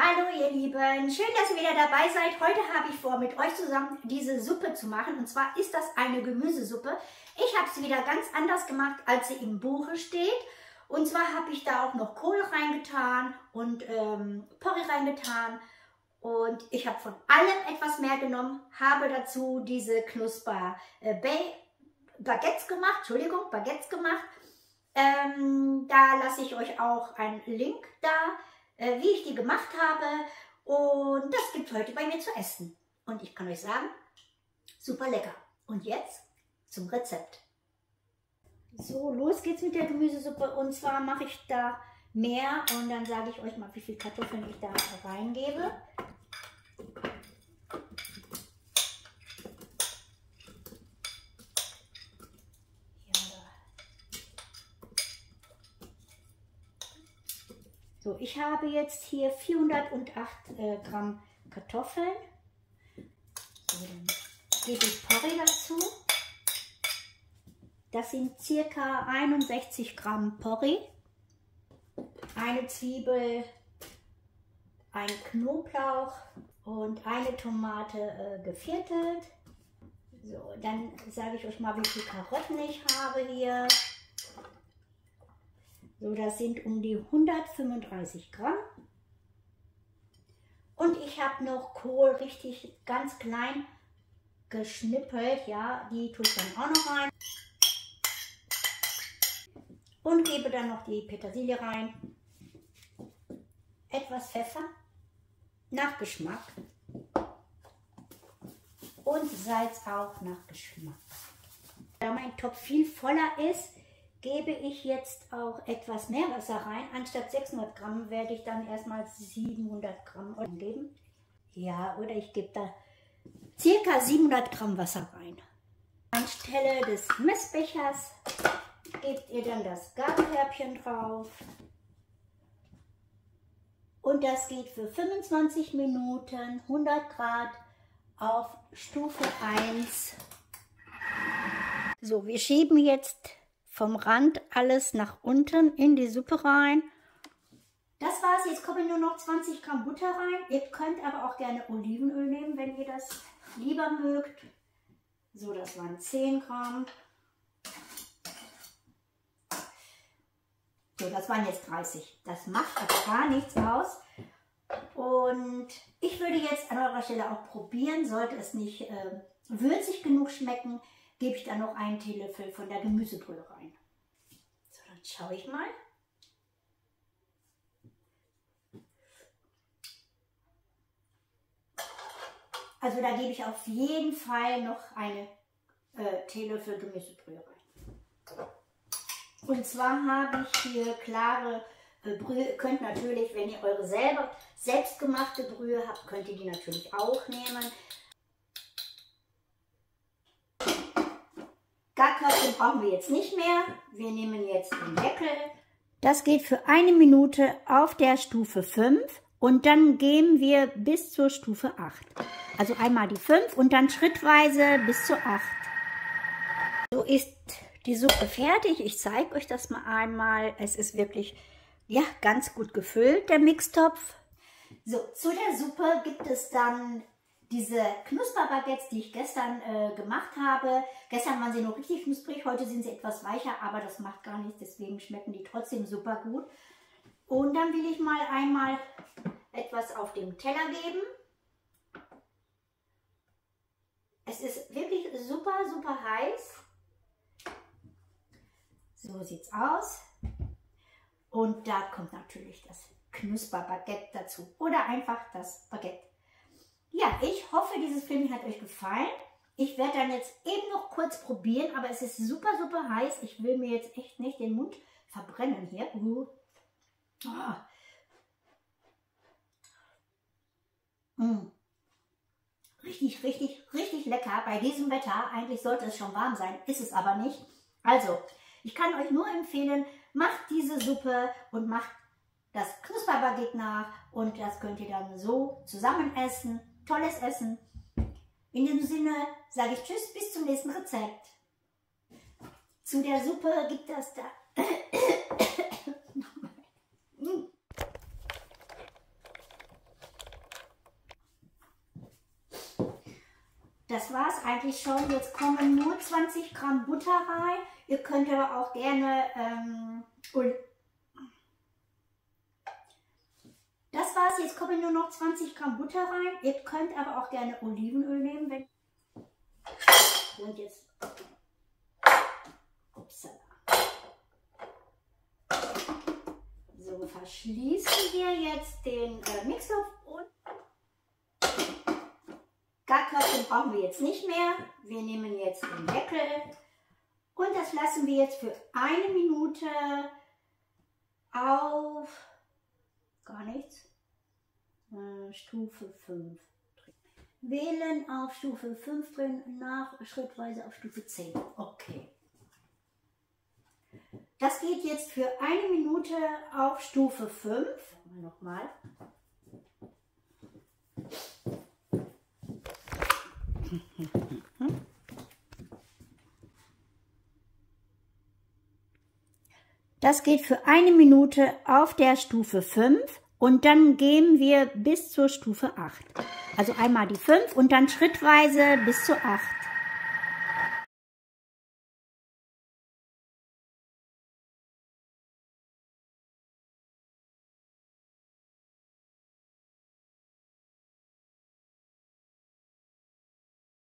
Hallo ihr Lieben, schön, dass ihr wieder dabei seid. Heute habe ich vor, mit euch zusammen diese Suppe zu machen. Und zwar ist das eine Gemüsesuppe. Ich habe sie wieder ganz anders gemacht, als sie im Buche steht. Und zwar habe ich da auch noch Kohl reingetan und Porree reingetan. Und ich habe von allem etwas mehr genommen, habe dazu diese Baguettes gemacht. Da lasse ich euch auch einen Link da, wie ich die gemacht habe. Und das gibt es heute bei mir zu essen. Und ich kann euch sagen, super lecker. Und jetzt zum Rezept. So, los geht's mit der Gemüsesuppe. Und zwar mache ich da mehr und dann sage ich euch mal, wie viel Kartoffeln ich da reingebe. So, ich habe jetzt hier 408 Gramm Kartoffeln. So, dann gebe ich Porree dazu. Das sind ca. 61 Gramm Porree. Eine Zwiebel, ein Knoblauch und eine Tomate geviertelt. So, dann sage ich euch mal, wie viele Karotten ich habe hier. So, das sind um die 135 Gramm. Und ich habe noch Kohl richtig ganz klein geschnippelt. Ja, die tue ich dann auch noch rein. Und gebe dann noch die Petersilie rein. Etwas Pfeffer nach Geschmack. Und Salz auch nach Geschmack. Da mein Topf viel voller ist, gebe ich jetzt auch etwas mehr Wasser rein. Anstatt 600 Gramm werde ich dann erstmal 700 Gramm geben. Ja, oder ich gebe da ca. 700 Gramm Wasser rein. Anstelle des Messbechers gebt ihr dann das Gabelkörbchen drauf. Und das geht für 25 Minuten, 100 Grad auf Stufe 1. So, wir schieben jetzt vom Rand alles nach unten in die Suppe rein. Das war's, jetzt kommen nur noch 20 Gramm Butter rein. Ihr könnt aber auch gerne Olivenöl nehmen, wenn ihr das lieber mögt. So, das waren 10 Gramm. So, das waren jetzt 30. Das macht aber gar nichts aus. Und ich würde jetzt an eurer Stelle auch probieren, sollte es nicht würzig genug schmecken, gebe ich dann noch einen Teelöffel von der Gemüsebrühe rein. So, dann schaue ich mal. Also da gebe ich auf jeden Fall noch einen Teelöffel Gemüsebrühe rein. Und zwar habe ich hier klare Brühe. Ihr könnt natürlich, wenn ihr eure selbstgemachte Brühe habt, könnt ihr die natürlich auch nehmen. Garköpfchen brauchen wir jetzt nicht mehr. Wir nehmen jetzt den Deckel. Das geht für 1 Minute auf der Stufe 5 und dann gehen wir bis zur Stufe 8. Also einmal die 5 und dann schrittweise bis zur 8. So ist die Suppe fertig. Ich zeige euch das mal einmal. Es ist wirklich ja, ganz gut gefüllt, der Mixtopf. So, zu der Suppe gibt es dann diese Knusperbaguettes, die ich gestern gemacht habe. Gestern waren sie noch richtig knusprig, heute sind sie etwas weicher, aber das macht gar nichts, deswegen schmecken die trotzdem super gut. Und dann will ich mal einmal etwas auf dem Teller geben. Es ist wirklich super, super heiß. So sieht's aus. Und da kommt natürlich das Knusperbaguette dazu oder einfach das Baguette. Ja, ich hoffe, dieses Filmchen hat euch gefallen. Ich werde dann jetzt eben noch kurz probieren, aber es ist super, super heiß. Ich will mir jetzt echt nicht den Mund verbrennen hier. Oh. Richtig, richtig, richtig lecker. Bei diesem Wetter, eigentlich sollte es schon warm sein, ist es aber nicht. Also, ich kann euch nur empfehlen, macht diese Suppe und macht das Knusperbaguette nach und das könnt ihr dann so zusammen essen. Tolles Essen. In diesem Sinne sage ich Tschüss, bis zum nächsten Rezept. Zu der Suppe gibt es da Das war es eigentlich schon. Jetzt kommen nur 20 Gramm Butter rein. Ihr könnt aber auch gerne das war's. Jetzt kommen nur noch 20 Gramm Butter rein. Ihr könnt aber auch gerne Olivenöl nehmen. Und jetzt upsala. So, verschließen wir jetzt den Mixtopf und Garköpfe brauchen wir jetzt nicht mehr. Wir nehmen jetzt den Deckel und das lassen wir jetzt für 1 Minute auf gar nichts. Stufe 5 drehen. Wählen auf Stufe 5 drehen, nach schrittweise auf Stufe 10. Okay. Das geht jetzt für 1 Minute auf Stufe 5. Nochmal. Das geht für 1 Minute auf der Stufe 5 und dann gehen wir bis zur Stufe 8. Also einmal die 5 und dann schrittweise bis zur 8.